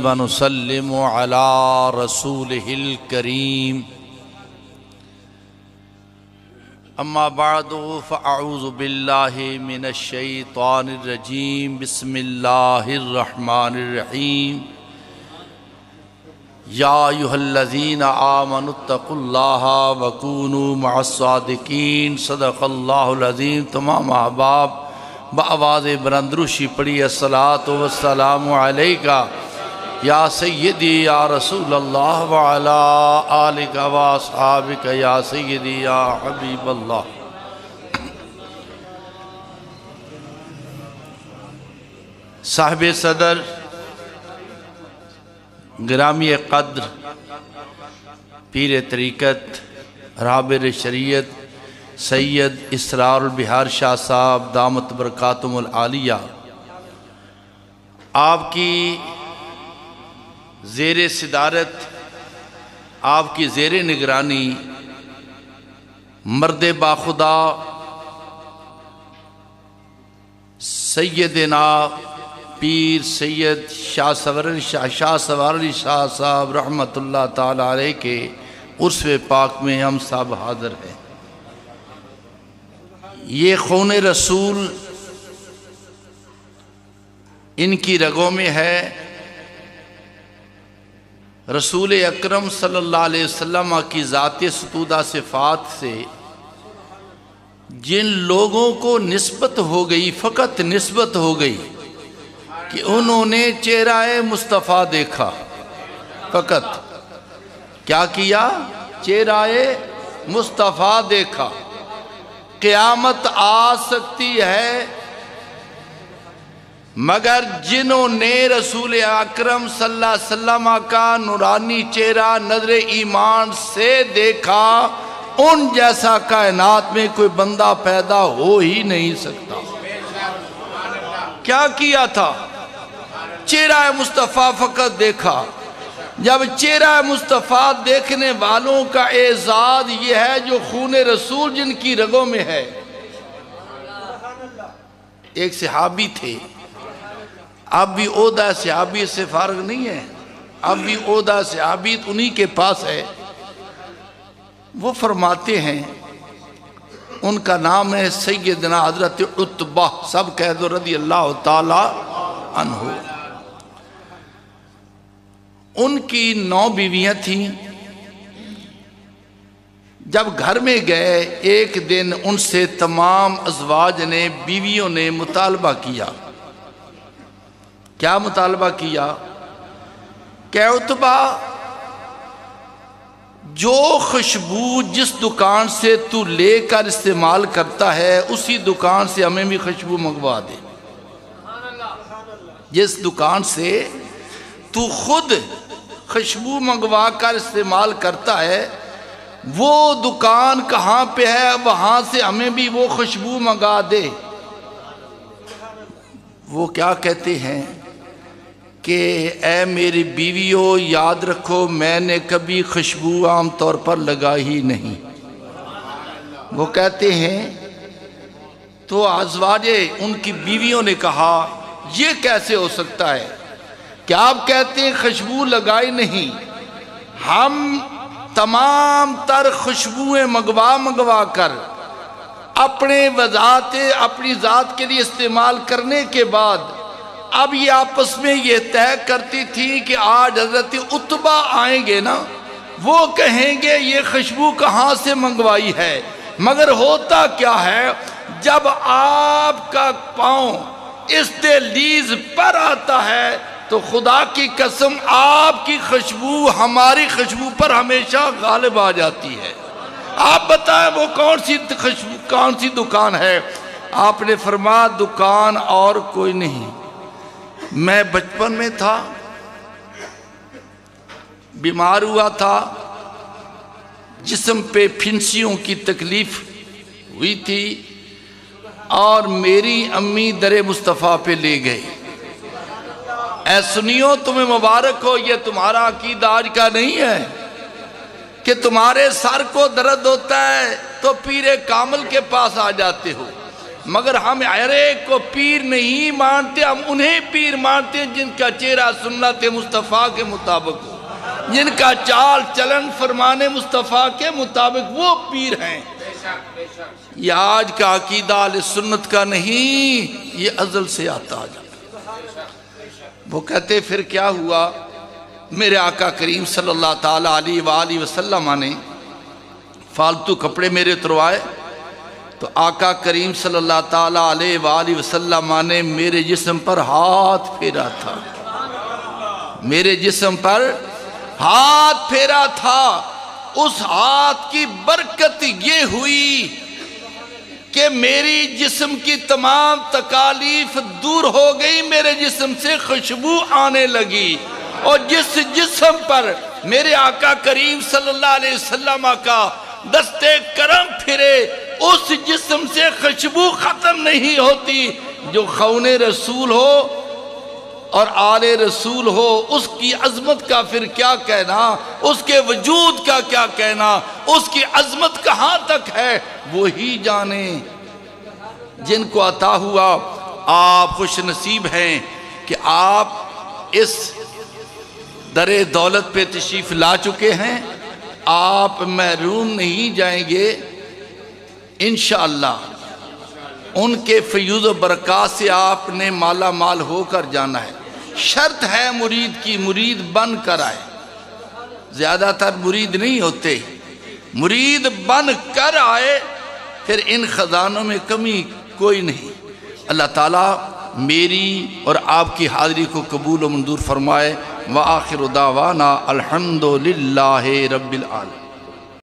ونسلم على رسوله الكريم اما بعد فاعوذ بالله من الشيطان الرجيم بسم الله الرحمن الرحيم يا ايها الذين آمنوا اتقوا الله وكونوا مع الصادقين صدق الله العظيم. تمام احباب بآواز بلندروشی پڑھی الصلاۃ والسلام علیکہ یا سیدی یا رسول اللہ وعلا آلک و اصحابک یا سیدی یا حبیب اللہ. صاحب صدر گرامی قدر پیر طریقت رابر شریعت سید اسرار البحار شاہ صاحب دامت برکاتہم العالیہ، آپ کی زیر صدارت، آپ کی زیر نگرانی مرد باخدا سیدنا پیر سید شاہ سوار علی شاہ صاحب رحمت اللہ تعالی علیہ کے عرس پاک میں ہم سب حاضر ہیں. یہ خون رسول ان کی رگوں میں ہے. رسول اکرم صلی اللہ علیہ وسلم کی ذات ستودہ صفات سے جن لوگوں کو نسبت ہو گئی، فقط نسبت ہو گئی کہ انہوں نے چہرہ مصطفیٰ دیکھا، فقط کیا کیا؟ چہرہ مصطفیٰ دیکھا. قیامت آ سکتی ہے مگر جنہوں نے رسول اکرم صلی اللہ علیہ وسلم کا نورانی چہرہ نظر ایمان سے دیکھا، ان جیسا کائنات میں کوئی بندہ پیدا ہو ہی نہیں سکتا. کیا کیا تھا؟ چہرہ مصطفیٰ فقط دیکھا. جب چہرہ مصطفیٰ دیکھنے والوں کا اعزاز یہ ہے جو خون رسول جن کی رگوں میں ہے. ایک صحابی تھے، اب بھی عہدہ صحابی سے فارغ نہیں ہے، اب بھی عہدہ صحابی انہی کے پاس ہے. وہ فرماتے ہیں، ان کا نام ہے سیدنا حضرت عتبہ، سب کہہ دو رضی اللہ تعالی عنہ. ان کی 9 بیویاں تھیں. جب گھر میں گئے ایک دن ان سے تمام ازواج نے، بیویوں نے مطالبہ کیا. کیا مطالبہ کیا؟ کہ عتبہ جو خوشبو جس دکان سے تو لے کر استعمال کرتا ہے اسی دکان سے ہمیں بھی خوشبو منگوا دے. جس دکان سے تو خود خوشبو منگوا کر استعمال کرتا ہے وہ دکان کہاں پہ ہے، وہاں سے ہمیں بھی وہ خوشبو منگا دے. وہ کیا کہتے ہیں کہ اے میری بیویوں، یاد رکھو میں نے کبھی خوشبو عام طور پر لگائی نہیں. وہ کہتے ہیں تو ازواج ان کی بیویوں نے کہا یہ کیسے ہو سکتا ہے کہ آپ کہتے ہیں خوشبو لگائی نہیں، ہم تمام تر خوشبوئیں منگوا کر اپنی ذات کے لیے استعمال کرنے کے بعد اب یہ آپس میں یہ طے کرتی تھی کہ آج حضرت عتبہ آئیں گے نا، وہ کہیں گے یہ خوشبو کہاں سے منگوائی ہے. مگر ہوتا کیا ہے، جب آپ کا پاؤں اس دہلیز پر آتا ہے تو خدا کی قسم آپ کی خوشبو ہماری خوشبو پر ہمیشہ غالب آ جاتی ہے. آپ بتائیں وہ کون سی دکان ہے؟ آپ نے فرمایا دکان اور کوئی نہیں. میں بچپن میں تھا، بیمار ہوا تھا، جسم پہ پھنسیوں کی تکلیف ہوئی تھی اور میری امی در مصطفیٰ پہ لے گئے. اے سنیو تمہیں مبارک ہو، یہ تمہارا عقیدہ آج کا نہیں ہے کہ تمہارے سر کو درد ہوتا ہے تو پیر کامل کے پاس آ جاتے ہو. مگر ہم ہر ایک کو پیر نہیں مانتے، ہم انہیں پیر مانتے ہیں جن کا چہرہ سنت مصطفیٰ کے مطابق ہو، جن کا چال چلن فرمان مصطفیٰ کے مطابق، وہ پیر ہیں۔ یہ آج کا عقیدہ اہل سنت کا نہیں، یہ ازل سے آتا آ جاتا۔ وہ کہتے پھر کیا ہوا؟ میرے آقا کریم صلی اللہ تعالیٰ علیہ وآلہ وسلم نے فالتو کپڑے میرے اتروائے، تو آقا کریم صلی اللہ تعالیٰ علیہ وآلہ وسلم نے میرے جسم پر ہاتھ پھیرا تھا، میرے جسم پر ہاتھ پھیرا تھا۔ اس ہاتھ کی برکت یہ ہوئی کہ میری جسم کی تمام تکالیف دور ہو گئی، میرے جسم سے خوشبو آنے لگی، اور جس جسم پر میرے آقا کریم صلی اللہ علیہ وسلم کا دستے کرم پھرے، اس جسم سے خوشبو ختم نہیں ہوتی۔ جو خون رسول ہو اور آل رسول ہو، اس کی عظمت کا پھر کیا کہنا، اس کے وجود کا کیا کہنا، اس کی عظمت کہاں تک ہے وہی جانے۔ جن کو عطا ہوا، آپ خوش نصیب ہیں کہ آپ اس در دولت پہ تشریف لا چکے ہیں، آپ محروم نہیں جائیں گے انشاءاللہ۔ ان کے فیوز و برکات سے آپ نے مالا مال ہو کر جانا ہے۔ شرط ہے مرید کی، مرید بن کر آئے، زیادہ تر مرید نہیں ہوتے، مرید بن کر آئے، پھر ان خزانوں میں کمی کوئی نہیں۔ اللہ تعالیٰ میری اور آپ کی حاضری کو قبول و منظور فرمائے۔ وآخر دعوانا الحمدللہ رب العالمین۔